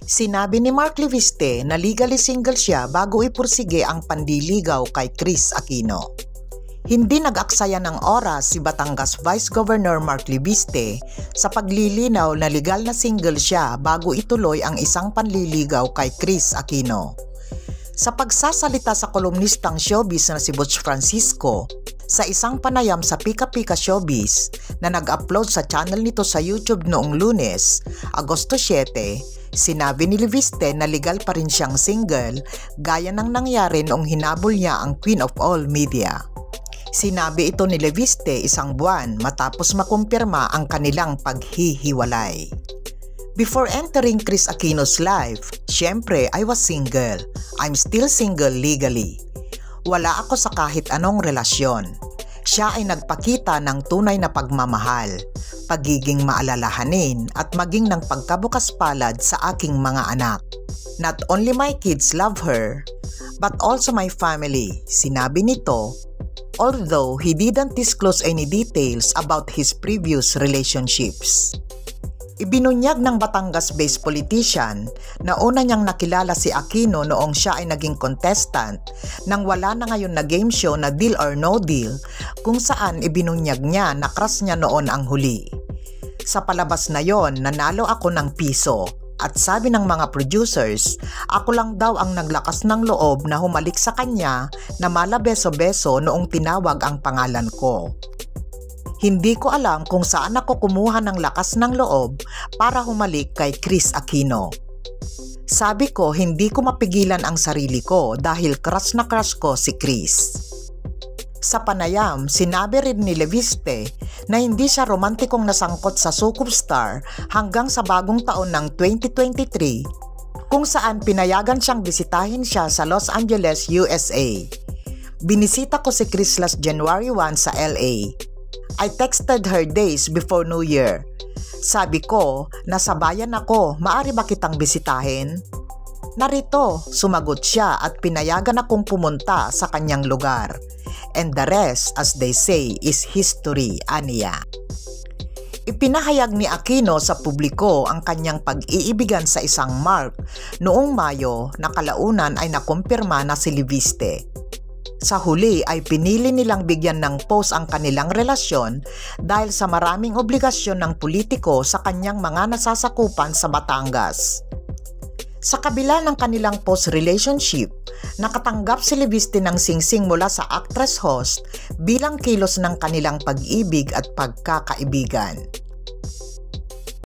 Sinabi ni Mark Leviste na legally single siya bago ipursige ang pandiligaw kay Chris Aquino. Hindi nag-aksaya ng oras si Batangas Vice Governor Mark Leviste sa paglilinaw na legal na single siya bago ituloy ang isang panliligaw kay Chris Aquino. Sa pagsasalita sa kolumnistang showbiz na si Butch Francisco, sa isang panayam sa Pika Pika Showbiz na nag-upload sa channel nito sa YouTube noong Lunes, Agosto 7, sinabi ni Leviste na legal pa rin siyang single gaya ng nangyari noong hinabol niya ang Queen of All Media. Sinabi ito ni Leviste isang buwan matapos makumpirma ang kanilang paghihiwalay. Before entering Chris Aquino's life, syempre I was single. I'm still single legally. Wala ako sa kahit anong relasyon. Siya ay nagpakita ng tunay na pagmamahal, pagiging maalalahanin at maging ng pagkabukas palad sa aking mga anak. Not only my kids love her, but also my family, sinabi nito, although he didn't disclose any details about his previous relationships. Ibinunyag ng Batangas-based politician na una niyang nakilala si Aquino noong siya ay naging contestant nang wala na ngayon na game show na Deal or No Deal kung saan ibinunyag niya na crush niya noon ang huli. Sa palabas na yon, nanalo ako ng piso at sabi ng mga producers, ako lang daw ang naglakas ng loob na humalik sa kanya na mala beso-beso noong tinawag ang pangalan ko. Hindi ko alam kung saan ako kumuha ng lakas ng loob para humalik kay Chris Aquino. Sabi ko hindi ko mapigilan ang sarili ko dahil crush na crush ko si Chris. Sa panayam, sinabi rin ni Leviste na hindi siya romantikong nasangkot sa Sukob Star hanggang sa bagong taon ng 2023 kung saan pinayagan siyang bisitahin siya sa Los Angeles, USA. Binisita ko si Chris last January 1 sa LA. I texted her days before New Year. Sabi ko, nasa bayan ako, maaari ba kitang bisitahin? Narito, sumagot siya at pinayagan akong pumunta sa kanyang lugar. And the rest, as they say, is history, aniya. Ipinahayag ni Aquino sa publiko ang kanyang pag-iibigan sa isang Mark noong Mayo na kalaunan ay nakumpirma na si Leviste. Sa huli ay pinili nilang bigyan ng pause ang kanilang relasyon dahil sa maraming obligasyon ng politiko sa kanyang mga nasasakupan sa Batangas. Sa kabila ng kanilang post-relationship, nakatanggap si Leviste ng singsing mula sa actress host bilang kilos ng kanilang pag-ibig at pagkakaibigan.